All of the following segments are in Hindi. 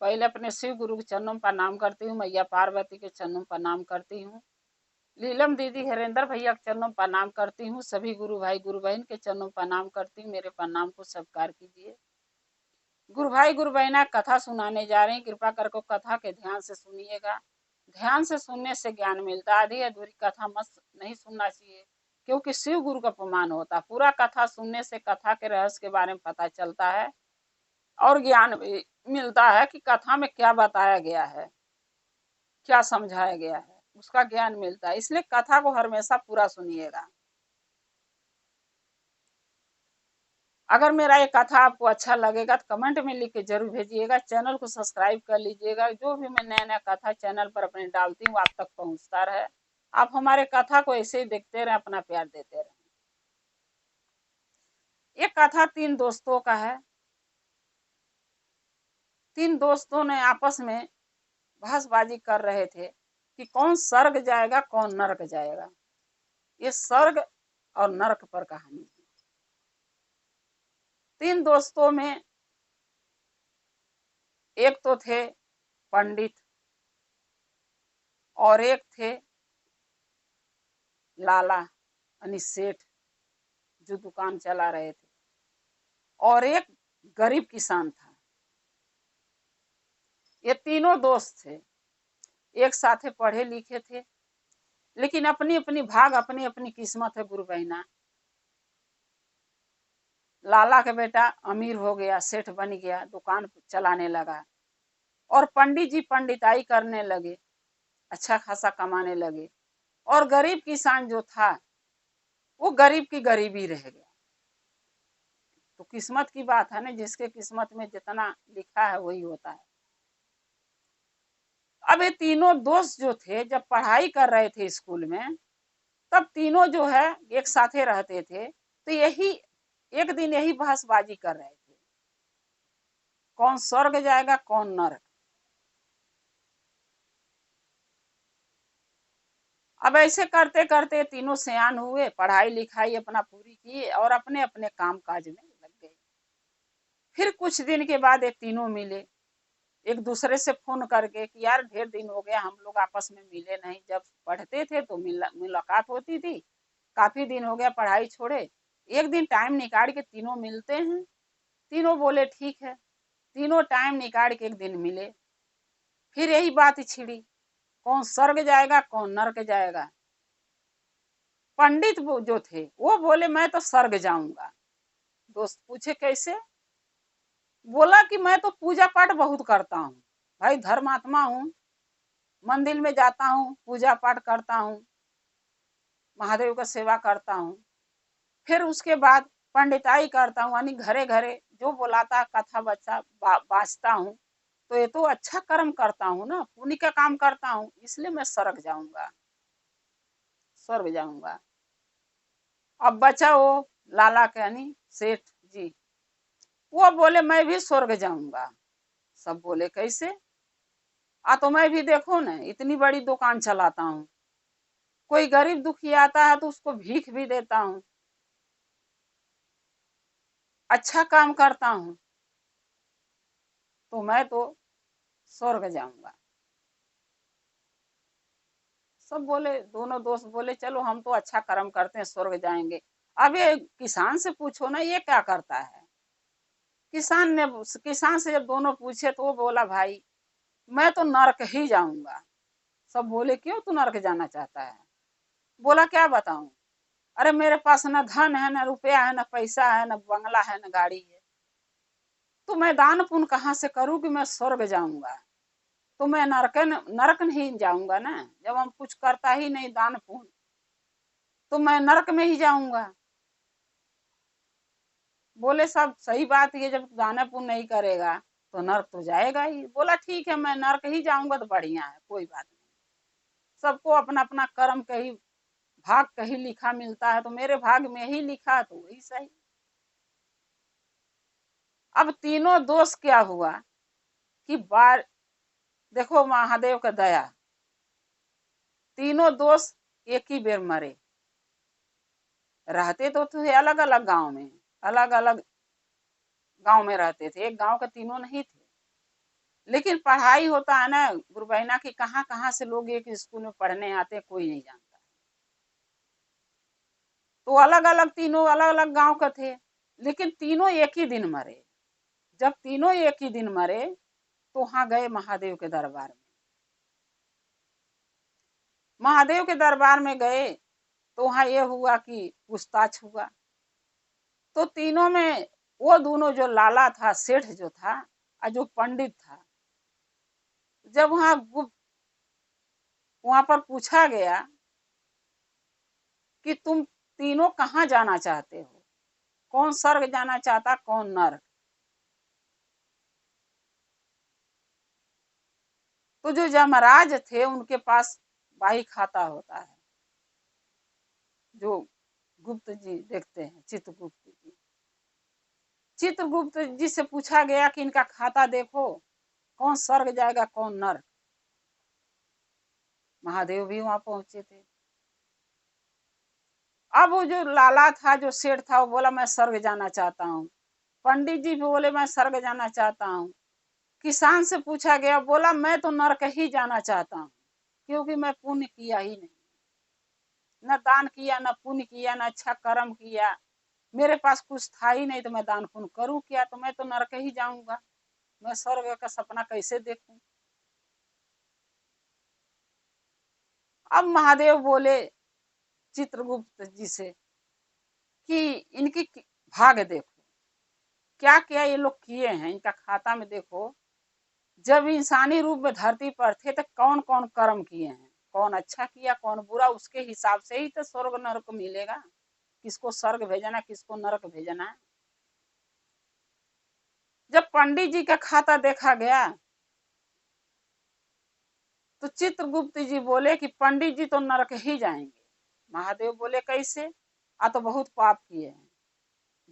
पहले अपने शिव गुरु के चरणों में प्रणाम करती हूँ, मैया पार्वती के चरणों में प्रणाम करती हूँ, लीलम दीदी हरेंद्र भैया के चरणों में प्रणाम करती हूँ, सभी गुरु भाई गुरु बहन के चरणों में प्रणाम करती हूँ। मेरे प्रणाम को स्वीकार कीजिए। गुरु भाई गुरु बहना कथा सुनाने जा रहे हैं, कृपा करके कथा के ध्यान से सुनिएगा। ध्यान से सुनने से ज्ञान मिलता है। आधी अधूरी कथा मत नहीं सुनना चाहिए, क्योंकि शिव गुरु का अपमान होता है। पूरा कथा सुनने से कथा के रहस्य के बारे में पता चलता है और ज्ञान भी मिलता है कि कथा में क्या बताया गया है, क्या समझाया गया है, उसका ज्ञान मिलता है। इसलिए कथा को हमेशा पूरा सुनिएगा। अगर मेरा ये कथा आपको अच्छा लगेगा तो कमेंट में लिख के जरूर भेजिएगा। चैनल को सब्सक्राइब कर लीजिएगा। जो भी मैं नया नया कथा चैनल पर अपने डालती हूँ आप तक पहुंचता रहे। आप हमारे कथा को ऐसे ही देखते रहे, अपना प्यार देते रहे। ये कथा 3 दोस्तों का है। 3 दोस्तों ने आपस में बहसबाजी कर रहे थे कि कौन स्वर्ग जाएगा कौन नरक जाएगा। ये स्वर्ग और नरक पर कहानी है। 3 दोस्तों में एक तो थे पंडित और एक थे लाला यानी सेठ, जो दुकान चला रहे थे, और एक गरीब किसान था। ये तीनों दोस्त थे, एक साथ पढ़े लिखे थे, लेकिन अपनी अपनी भाग, अपनी अपनी किस्मत है गुरु बहना। लाला का बेटा अमीर हो गया, सेठ बन गया, दुकान चलाने लगा, और पंडित जी पंडिताई करने लगे, अच्छा खासा कमाने लगे, और गरीब किसान जो था वो गरीब की गरीबी रह गया। तो किस्मत की बात है ना, जिसके किस्मत में जितना लिखा है वही होता है। अब ये तीनों दोस्त जो थे जब पढ़ाई कर रहे थे स्कूल में, तब तीनों जो है एक साथे रहते थे। तो यही एक दिन यही बहसबाजी कर रहे थे, कौन स्वर्ग जाएगा कौन नरक। अब ऐसे करते करते तीनों सयान हुए, पढ़ाई लिखाई अपना पूरी किए और अपने अपने काम काज में लग गए। फिर कुछ दिन के बाद ये तीनों मिले एक दूसरे से फोन करके कि यार ढेर दिन हो गया हम लोग आपस में मिले नहीं। जब पढ़ते थे तो मुलाकात होती थी, काफी दिन हो गया पढ़ाई छोड़े, एक दिन टाइम निकाल के तीनों मिलते हैं। तीनों बोले ठीक है। तीनों टाइम निकाल के एक दिन मिले। फिर यही बात छिड़ी, कौन स्वर्ग जाएगा कौन नरक जाएगा। पंडित वो जो थे वो बोले मैं तो स्वर्ग जाऊंगा। दोस्त पूछे कैसे? बोला कि मैं तो पूजा पाठ बहुत करता हूँ, भाई धर्मात्मा हूँ, मंदिर में जाता हूँ, पूजा पाठ करता हूँ, महादेव का सेवा करता हूँ। फिर उसके बाद पंडिताई करता हूँ, यानी घरे घरे जो बुलाता कथा बच्चा बाँचता हूँ। तो ये तो अच्छा कर्म करता हूँ ना, पुण्य का काम करता हूँ, इसलिए मैं स्वर्ग जाऊंगा, स्वर्ग जाऊंगा। अब बचा वो लाला के यानी सेठ जी, वो बोले मैं भी स्वर्ग जाऊंगा। सब बोले कैसे? तो मैं भी देखो ना इतनी बड़ी दुकान चलाता हूँ, कोई गरीब दुखी आता है तो उसको भीख भी देता हूँ, अच्छा काम करता हूँ, तो मैं तो स्वर्ग जाऊंगा। सब बोले, दोनों दोस्त बोले चलो हम तो अच्छा कर्म करते हैं स्वर्ग जाएंगे। अब ये किसान से पूछो ना ये क्या करता है। किसान से जब दोनों पूछे तो वो बोला भाई मैं तो नरक ही जाऊंगा। सब बोले क्यों तू नरक जाना चाहता है? बोला क्या बताऊं, अरे मेरे पास न धन है, न रुपया है, न पैसा है, न बंगला है, न गाड़ी है, तो मैं दान पुण्य कहाँ से करूं कि मैं स्वर्ग जाऊंगा। तो मैं नरक नहीं जाऊंगा ना, जब हम कुछ करता ही नहीं दान पुण्य, तो मैं नरक में ही जाऊंगा। बोले सब सही बात है, जब दान पुण्य नहीं करेगा तो नरक तो जाएगा ही। बोला ठीक है मैं नरक ही जाऊंगा तो बढ़िया है, कोई बात नहीं। सबको अपना अपना कर्म कहीं भाग कहीं लिखा मिलता है, तो मेरे भाग में ही लिखा तो वही सही। अब तीनों दोस्त क्या हुआ कि बार देखो महादेव का दया, तीनों दोस्त एक ही बेर मरे। रहते तो थे अलग अलग गांव में, अलग अलग गांव में रहते थे, एक गांव के तीनों नहीं थे। लेकिन पढ़ाई होता है ना गुरु बहना की, कहाँ कहाँ से लोग एक स्कूल में पढ़ने आते हैं, कोई नहीं जानता। तो अलग अलग, तीनों अलग अलग गांव का थे, लेकिन तीनों एक ही दिन मरे। जब तीनों एक ही दिन मरे तो वहां गए महादेव के दरबार में। महादेव के दरबार में गए तो वहां ये हुआ कि पूछताछ हुआ। तो तीनों में वो दोनों, जो लाला था, सेठ जो था, और जो पंडित था, जब वहां पर पूछा गया कि तुम तीनों कहाँ जाना चाहते हो, कौन स्वर्ग जाना चाहता, कौन नरक। तो जो यमराज थे उनके पास बाही खाता होता है, जो गुप्त जी देखते हैं, चित्रगुप्त जी। चित्रगुप्त जी से पूछा गया कि इनका खाता देखो, कौन स्वर्ग जाएगा, कौन नरक। महादेव भी वहां पहुंचे थे। अब वो जो लाला था, जो सेठ था, वो बोला मैं स्वर्ग जाना चाहता हूँ। पंडित जी भी बोले मैं स्वर्ग जाना चाहता हूँ। किसान से पूछा गया, बोला मैं तो नरक ही जाना चाहता हूँ, क्योंकि मैं पुण्य किया ही नहीं, न दान किया, न पुण्य किया, न अच्छा कर्म किया। मेरे पास कुछ था ही नहीं, तो मैं दान पुण्य करूँ क्या, तो मैं तो नरक ही जाऊंगा। मैं स्वर्ग का सपना कैसे देखूं। अब महादेव बोले चित्रगुप्त जी से कि इनकी भाग देखो, क्या क्या ये लोग किए हैं, इनका खाता में देखो। जब इंसानी रूप में धरती पर थे तो कौन कौन कर्म किए हैं, कौन अच्छा किया, कौन बुरा, उसके हिसाब से ही तो स्वर्ग नरक मिलेगा। किसको स्वर्ग भेजना, किसको नरक भेजना। जब पंडित जी का खाता देखा गया तो चित्रगुप्त जी बोले कि पंडित जी तो नरक ही जाएंगे। महादेव बोले कैसे, आ तो बहुत पाप किए हैं।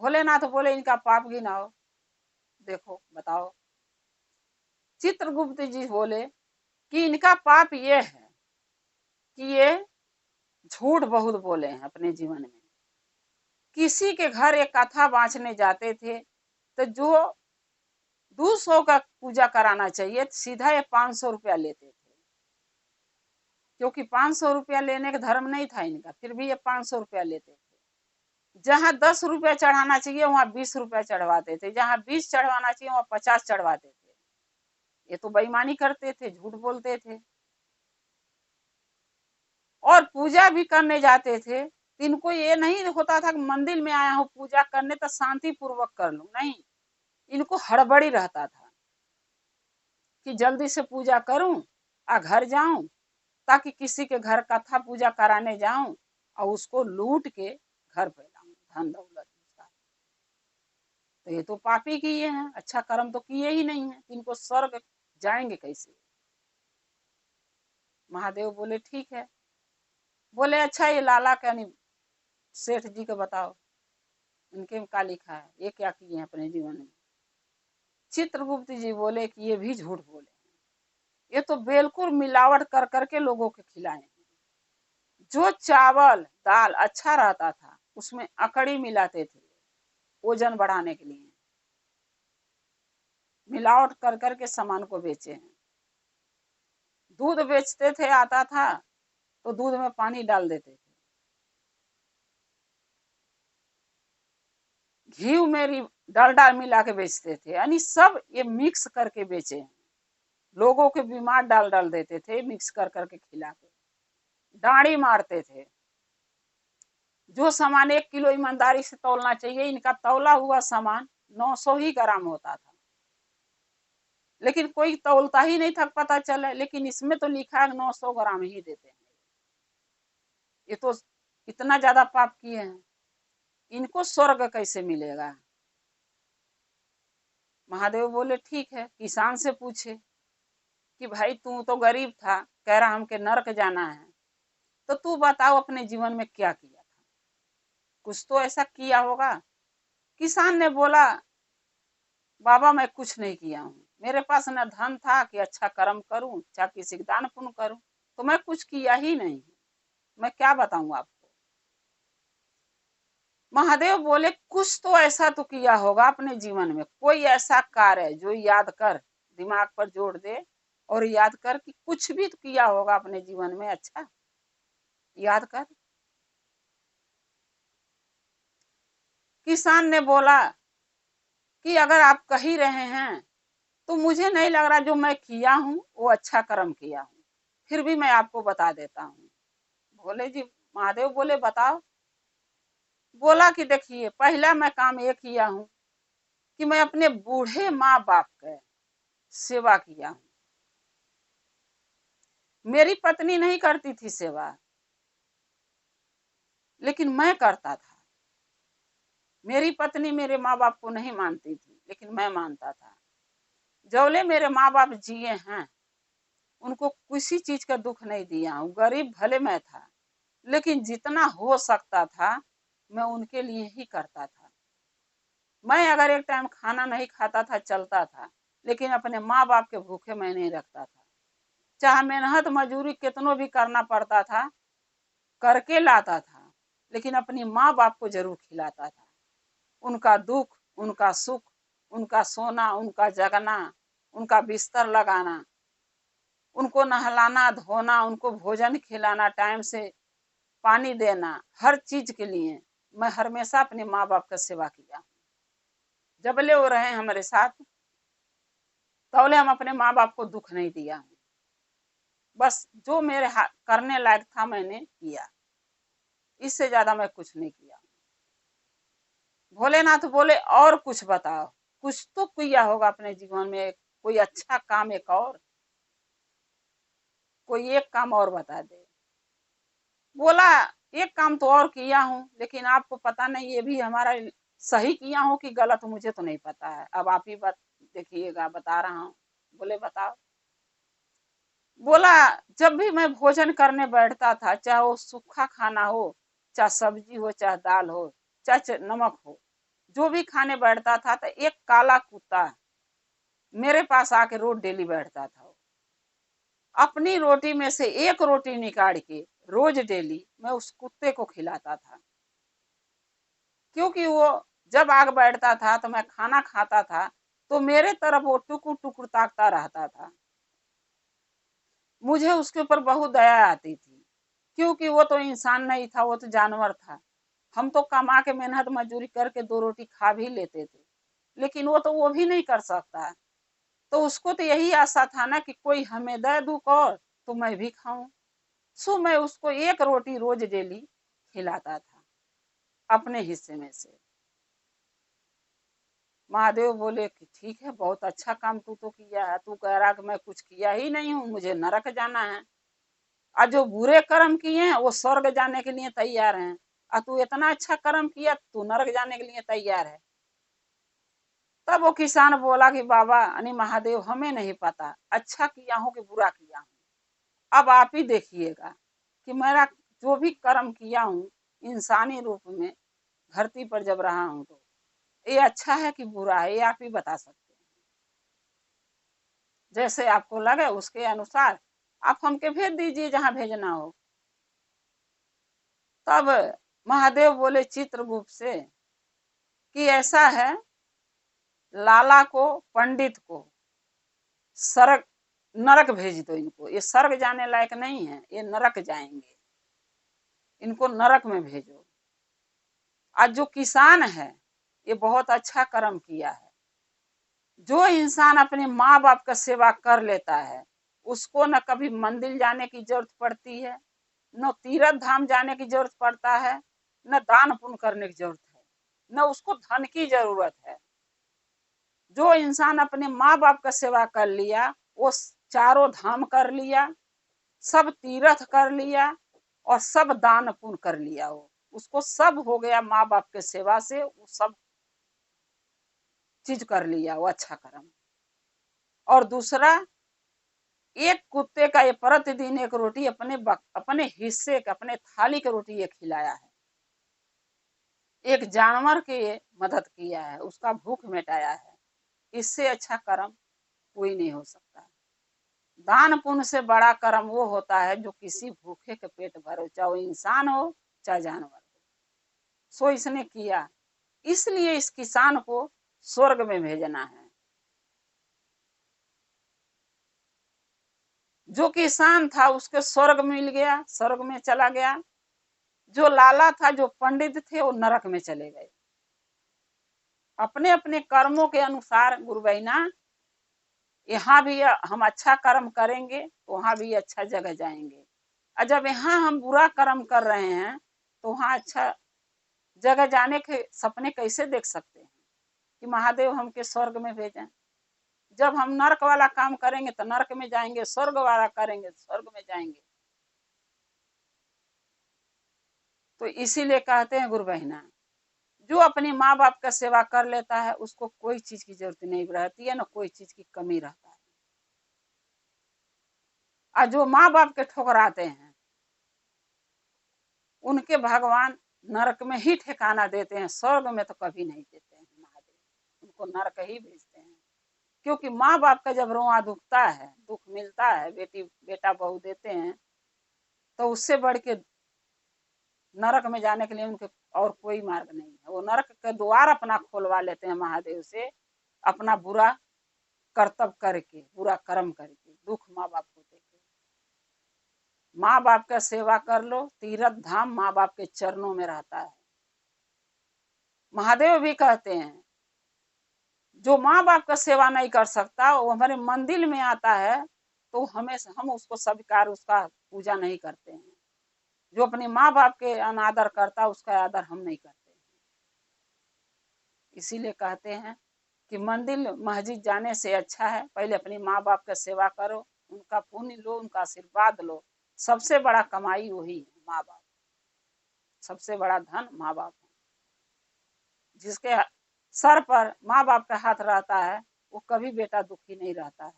भोलेनाथ बोले इनका पाप गिनाओ, देखो बताओ। चित्रगुप्त जी बोले कि इनका पाप ये है कि ये झूठ बहुत बोले हैं अपने जीवन में। किसी के घर एक कथा बांचने जाते थे तो जो 200 का पूजा कराना चाहिए, सीधा ये 500 रुपया लेते थे, क्योंकि 500 रुपया लेने का धर्म नहीं था इनका, फिर भी ये 500 रुपया लेते थे। जहां 10 रुपया चढ़ाना चाहिए वहां 20 रुपया चढ़वाते थे, जहां 20 चढ़वाना चाहिए वहां 50 चढ़वाते थे। ये तो बेईमानी करते थे, झूठ बोलते थे। और पूजा भी करने जाते थे, इनको ये नहीं होता था कि मंदिर में आया हूँ पूजा करने तो शांति पूर्वक कर लूं, नहीं, इनको हड़बड़ी रहता था कि जल्दी से पूजा करूं और घर जाऊं, ताकि किसी के घर कथा पूजा कराने जाऊं और उसको लूट के घर पे लाऊं धन दौलत। तो ये तो पापी किए हैं, अच्छा कर्म तो किए ही नहीं है, इनको स्वर्ग जाएंगे कैसे। महादेव बोले ठीक है। बोले अच्छा ये लाला का नहीं, सेठ जी को बताओ, इनके में क्या लिखा है, ये क्या किए हैं अपने जीवन में। चित्रगुप्त जी बोले कि ये भी झूठ बोले, ये तो बिल्कुल मिलावट कर करके लोगों को खिलाए हैं। जो चावल दाल अच्छा रहता था उसमें अकड़ी मिलाते थे, वजन बढ़ाने के लिए मिलावट कर करके सामान को बेचे हैं। दूध बेचते थे, आता था तो दूध में पानी डाल देते थे। घी में डालडा मिला के बेचते थे, यानी सब ये मिक्स करके बेचे हैं। लोगों के बीमार डाल डाल देते थे, मिक्स कर करके खिला के डांडी मारते थे। जो सामान 1 किलो ईमानदारी से तौलना चाहिए, इनका तौला हुआ सामान 900 ही ग्राम होता था, लेकिन कोई तौलता ही नहीं था, पता चले, लेकिन इसमें तो लिखा है 900 ग्राम ही देते हैं। ये तो इतना ज्यादा पाप किए हैं, इनको स्वर्ग कैसे मिलेगा। महादेव बोले ठीक है, किसान से पूछे कि भाई तू तो गरीब था, कह रहा हमके नरक जाना है, तो तू बताओ अपने जीवन में क्या किया था, कुछ तो ऐसा किया होगा। किसान ने बोला बाबा मैं कुछ नहीं किया हूँ, मेरे पास न धन था कि अच्छा कर्म करूं, चाहे किसी का दान पुण्य करूं, तो मैं कुछ किया ही नहीं, मैं क्या बताऊं आपको। महादेव बोले कुछ तो ऐसा तो किया होगा अपने जीवन में, कोई ऐसा कार्य जो याद कर दिमाग पर जोर दे और याद कर कि कुछ भी तो किया होगा अपने जीवन में अच्छा, याद कर। किसान ने बोला कि अगर आप कह ही रहे हैं तो मुझे नहीं लग रहा जो मैं किया हूं वो अच्छा कर्म किया हूं, फिर भी मैं आपको बता देता हूँ। बोले जी, महादेव बोले बताओ। बोला कि देखिए, पहला मैं काम ये किया हूँ कि मैं अपने बूढ़े माँ बाप के सेवा किया हूँ। मेरी पत्नी नहीं करती थी सेवा, लेकिन मैं करता था। मेरी पत्नी मेरे माँ बाप को नहीं मानती थी, लेकिन मैं मानता था। जौले मेरे माँ बाप जिए हैं, उनको किसी चीज का दुख नहीं दिया हूँ। गरीब भले मैं था, लेकिन जितना हो सकता था मैं उनके लिए ही करता था। मैं अगर एक टाइम खाना नहीं खाता था चलता था, लेकिन अपने माँ बाप के भूखे मैं नहीं रखता था। चाहे मेहनत मजूरी कितनों भी करना पड़ता था, करके लाता था, लेकिन अपनी माँ बाप को जरूर खिलाता था। उनका दुख, उनका सुख, उनका सोना, उनका जगना, उनका बिस्तर लगाना, उनको नहलाना धोना, उनको भोजन खिलाना, टाइम से पानी देना, हर चीज के लिए मैं हमेशा अपने माँ बाप का सेवा किया। जबले वो रहे हमारे साथ, तौले हम अपने माँ बाप को दुख नहीं दिया। बस जो मेरे करने लायक था मैंने किया, इससे ज्यादा मैं कुछ नहीं किया। भोलेनाथ बोले और कुछ बताओ, कुछ तो किया होगा अपने जीवन में, कोई अच्छा काम, एक और कोई एक काम और बता दे। बोला एक काम तो और किया हूँ, लेकिन आपको पता नहीं ये भी हमारा सही किया हूँ कि गलत, मुझे तो नहीं पता है। अब आप ही बात देखिएगा, बता रहा हूँ। बोले बताओ। बोला जब भी मैं भोजन करने बैठता था, चाहे वो सूखा खाना हो, चाहे सब्जी हो, चाहे दाल हो, चाहे नमक हो, जो भी खाने बैठता था तो एक काला कुत्ता मेरे पास आके रोज डेली बैठता था। अपनी रोटी में से एक रोटी निकाल के रोज डेली मैं उस कुत्ते को खिलाता था, क्योंकि वो जब आग बैठता था तो मैं खाना खाता था तो मेरे तरफ वो टुकुर टुकुर ताकता रहता था। मुझे उसके ऊपर बहुत दया आती थी, क्योंकि वो तो इंसान नहीं था, वो तो जानवर था। हम तो कमा के मेहनत मजदूरी करके दो रोटी खा भी लेते थे, लेकिन वो तो वो भी नहीं कर सकता। तो उसको तो यही आशा था ना कि कोई हमें दे दुख और तो मैं भी खाऊं। सो मैं उसको एक रोटी रोज डेली खिलाता था अपने हिस्से में से। महादेव बोले कि ठीक है, बहुत अच्छा काम तू तो किया है। तू कह रहा कि मैं कुछ किया ही नहीं हूँ, मुझे नरक जाना है, और जो बुरे कर्म किए हैं वो स्वर्ग जाने के लिए तैयार हैं, और तू इतना अच्छा कर्म किया तू नरक जाने के लिए तैयार है। तब वो किसान बोला कि बाबा यानी महादेव, हमें नहीं पता अच्छा किया हूँ कि बुरा किया हूँ, अब आप ही देखिएगा कि मेरा जो भी कर्म किया हूँ इंसानी रूप में धरती पर जब रहा हूँ, तो ये अच्छा है कि बुरा है, ये आप ही बता सकते हैं। जैसे आपको लगे उसके अनुसार आप हमके भेज दीजिए जहां भेजना हो। तब महादेव बोले चित्रगुप्त से कि ऐसा है, लाला को, पंडित को स्वर्ग नरक भेज दो, इनको ये स्वर्ग जाने लायक नहीं है, ये नरक जाएंगे, इनको नरक में भेजो। आज जो किसान है ये बहुत अच्छा कर्म किया है। जो इंसान अपने माँ बाप का सेवा कर लेता है उसको न कभी मंदिर जाने की जरूरत पड़ती है, न तीर्थ धाम जाने की जरूरत पड़ता है, न दान पुण्य करने की जरूरत है, न उसको धन की जरूरत है। जो इंसान अपने माँ बाप का सेवा कर लिया वो चारों धाम कर लिया, सब तीर्थ कर लिया, और सब दान पुण्य कर लिया। वो उसको सब हो गया, माँ बाप के सेवा से वो सब चीज कर लिया, वो अच्छा कर्म। और दूसरा, एक कुत्ते का ये प्रतिदिन एक रोटी अपने हिस्से का, अपने थाली की रोटी ये खिलाया है। एक जानवर के ये मदद किया है, उसका भूख मिटाया है। इससे अच्छा कर्म कोई नहीं हो सकता। दान पुण्य से बड़ा कर्म वो होता है जो किसी भूखे के पेट भरे, चाहे वो इंसान हो चाहे जानवर हो। सो इसने किया, इसलिए इस किसान को स्वर्ग में भेजना है। जो किसान था उसके स्वर्ग मिल गया, स्वर्ग में चला गया। जो लाला था, जो पंडित थे, वो नरक में चले गए। अपने अपने कर्मों के अनुसार गुरु बहना, यहाँ भी हम अच्छा कर्म करेंगे तो वहां भी अच्छा जगह जाएंगे, और जब यहाँ हम बुरा कर्म कर रहे हैं तो वहां अच्छा जगह जाने के सपने कैसे देख सकते हैं कि महादेव हमके स्वर्ग में भेजें। जब हम नरक वाला काम करेंगे तो नरक में जाएंगे, स्वर्ग वाला करेंगे तो स्वर्ग में जाएंगे। तो इसीलिए कहते हैं गुरु बहना, जो अपनी माँ बाप का सेवा कर लेता है उसको कोई चीज की जरूरत नहीं रहती है, ना कोई चीज की कमी रहता है। और जो माँ बाप के ठुकराते हैं उनके भगवान नरक में ही ठिकाना देते हैं, स्वर्ग में तो कभी नहीं देते हैं महादेव, उनको नरक ही भेजते हैं। क्योंकि माँ बाप का जब रोआ दुखता है, दुख मिलता है, बेटी बेटा बहू देते हैं, तो उससे बढ़ के नरक में जाने के लिए उनके और कोई मार्ग नहीं है। वो नरक के द्वार अपना खोलवा लेते हैं महादेव से, अपना बुरा कर्तव्य करके, बुरा कर्म करके, दुख माँ बाप को देके। माँ बाप का सेवा कर लो, तीर्थ धाम माँ बाप के चरणों में रहता है। महादेव भी कहते हैं जो माँ बाप का सेवा नहीं कर सकता वो हमारे मंदिर में आता है तो हम उसको स्वीकार, उसका पूजा नहीं करते हैं। जो अपने माँ बाप के अनादर करता उसका आदर हम नहीं करते हैं। इसीलिए कहते हैं कि मंदिर मस्जिद जाने से अच्छा है पहले अपनी माँ बाप का सेवा करो, उनका पुण्य लो, उनका आशीर्वाद लो। सबसे बड़ा कमाई वही है, माँ बाप। सबसे बड़ा धन माँ बाप है। जिसके सर पर माँ बाप का हाथ रहता है वो कभी बेटा दुखी नहीं रहता है।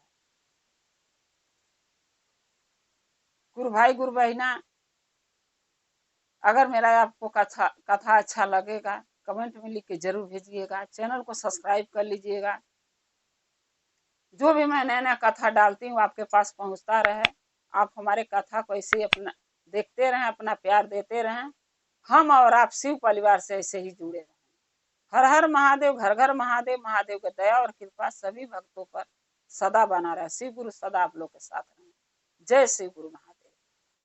गुरु भाई गुरु बहना, अगर मेरा आपको कथा अच्छा लगेगा कमेंट में लिख के जरूर भेजिएगा, चैनल को सब्सक्राइब कर लीजिएगा। जो भी मैं नया नया कथा डालती हूँ आपके पास पहुंचता रहे। आप हमारे कथा को ऐसे ही अपना देखते रहें, अपना प्यार देते रहें। हम और आप शिव परिवार से ऐसे ही जुड़े रहें। हर हर महादेव, घर घर महादेव। महादेव की दया और कृपा सभी भक्तों पर सदा बना रहे। शिव गुरु सदा आप लोग के साथ रहे। जय शिव गुरु महादेव।